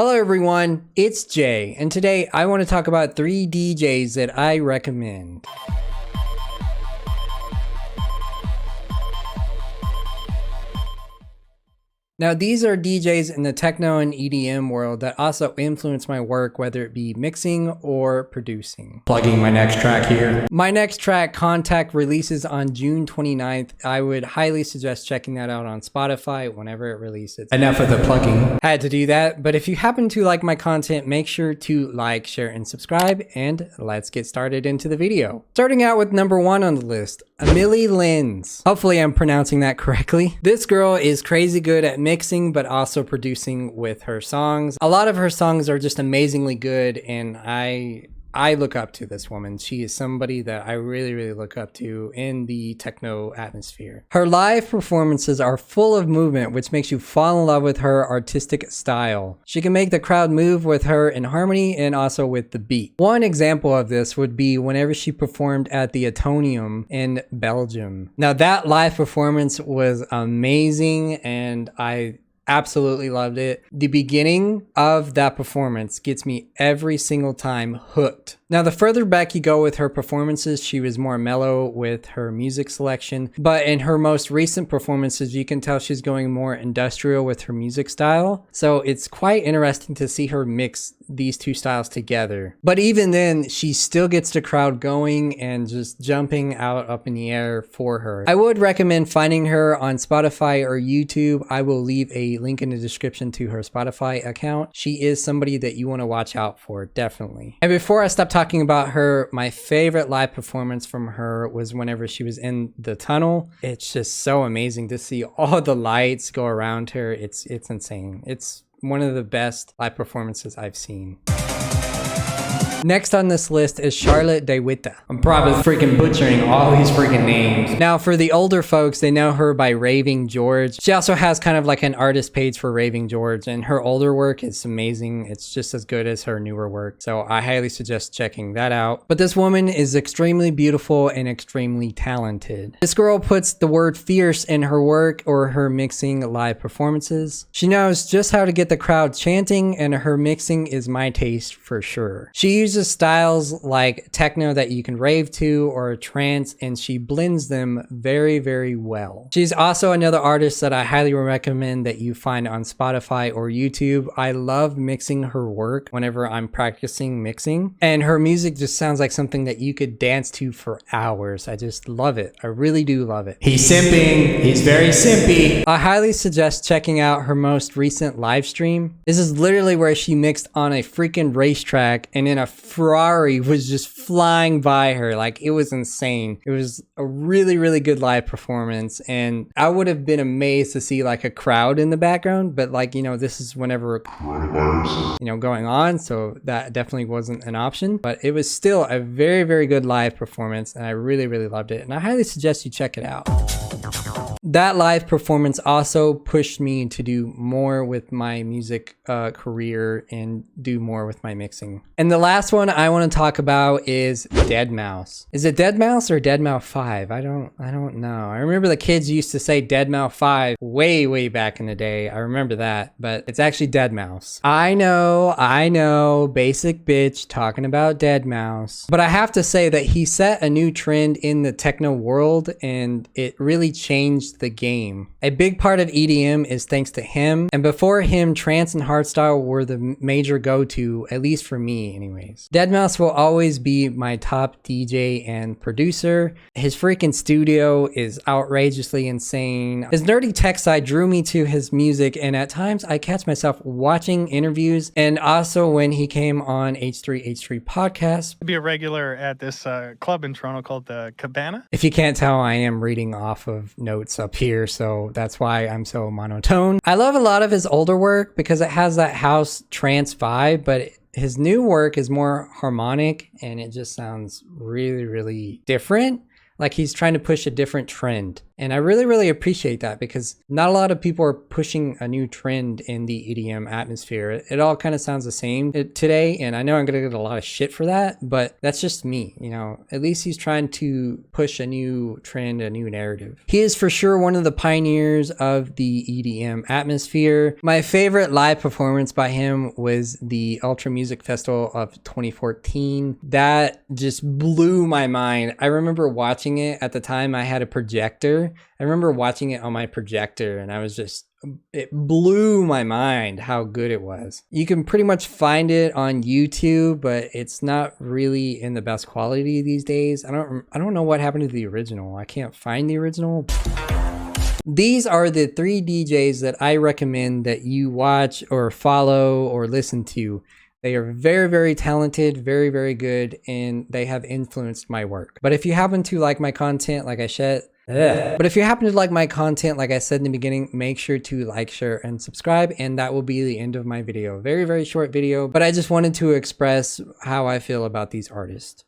Hello everyone, it's Jay, and today I want to talk about 3 DJs that I recommend. Now these are DJs in the techno and EDM world that also influence my work, whether it be mixing or producing. Plugging my next track here. My next track, Contact, releases on June 29th. I would highly suggest checking that out on Spotify whenever it releases. Enough of the plugging. Had to do that, but if you happen to like my content, make sure to like, share, and subscribe, and let's get started into the video. Starting out with number 1 on the list, Amelie Lens. Hopefully I'm pronouncing that correctly. This girl is crazy good at mixing, but also producing with her songs. A lot of her songs are just amazingly good, and I look up to this woman. She is somebody that I really look up to in the techno atmosphere. Her live performances are full of movement, which makes you fall in love with her artistic style. She can make the crowd move with her in harmony and also with the beat. One example of this would be whenever she performed at the Atonium in Belgium. Now that live performance was amazing, and I absolutely loved it. The beginning of that performance gets me every single time hooked. Now, the further back you go with her performances, she was more mellow with her music selection, but in her most recent performances, you can tell she's going more industrial with her music style. So it's quite interesting to see her mix these two styles together. But even then, she still gets the crowd going and just jumping out up in the air for her. I would recommend finding her on Spotify or YouTube. I will leave a link in the description to her Spotify account. She is somebody that you want to watch out for, definitely. And before I stop talking about her, my favorite live performance from her was whenever she was in the tunnel. It's just so amazing to see all the lights go around her. It's insane. It's one of the best live performances I've seen. Next on this list is Charlotte de Witte. I'm probably freaking butchering all these freaking names. Now for the older folks, they know her by Raving George. She also has kind of like an artist page for Raving George, and her older work is amazing. It's just as good as her newer work. So I highly suggest checking that out. But this woman is extremely beautiful and extremely talented. This girl puts the word fierce in her work or her mixing live performances. She knows just how to get the crowd chanting, and her mixing is my taste for sure. She uses styles like techno that you can rave to or trance, and she blends them very well. She's also another artist that I highly recommend that you find on Spotify or YouTube. I love mixing her work whenever I'm practicing mixing, and her music just sounds like something that you could dance to for hours. I just love it. I really do love it. He's simping. He's very simpy. I highly suggest checking out her most recent live stream. This is literally where she mixed on a freaking racetrack, and in a Ferrari was just flying by her. Like, it was insane. It was a really good live performance, and I would have been amazed to see like a crowd in the background, but like, you know, this is whenever going on, so that definitely wasn't an option, but it was still a very good live performance, and I really loved it, and I highly suggest you check it out. That live performance also pushed me to do more with my music career and do more with my mixing. And the last one I want to talk about is deadmau5. Is it deadmau5 or deadmau5? I don't know. I remember the kids used to say deadmau5 way back in the day. I remember that, but it's actually deadmau5. I know, basic bitch talking about deadmau5. But I have to say that he set a new trend in the techno world, and it really changed the game. A big part of EDM is thanks to him, and before him, trance and hardstyle were the major go-to, at least for me anyways. deadmau5 will always be my top DJ and producer. His freaking studio is outrageously insane. His nerdy tech side drew me to his music, and at times I catch myself watching interviews, and also when he came on H3H3 podcast. Be a regular at this club in Toronto called the Cabana. If you can't tell, I am reading off of notes up here, so that's why I'm so monotone. I love a lot of his older work because it has that house trance vibe, but his new work is more harmonic, and it just sounds really different. Like he's trying to push a different trend. And I really, really appreciate that because not a lot of people are pushing a new trend in the EDM atmosphere. It all kind of sounds the same today, and I know I'm gonna get a lot of shit for that, but that's just me, you know. At least he's trying to push a new trend, a new narrative. He is for sure one of the pioneers of the EDM atmosphere. My favorite live performance by him was the Ultra Music Festival of 2014. That just blew my mind. I remember watching it at the time. I had a projector. I remember watching it on my projector, and I was just, it blew my mind how good it was. You can pretty much find it on YouTube, but it's not really in the best quality these days. I don't know what happened to the original. I can't find the original. These are the 3 DJs that I recommend that you watch or follow or listen to. They are very, very talented, very, very good, and they have influenced my work. But if you happen to like my content, like I said, in the beginning, make sure to like, share, and subscribe, and that will be the end of my video. Very, very short video, but I just wanted to express how I feel about these artists.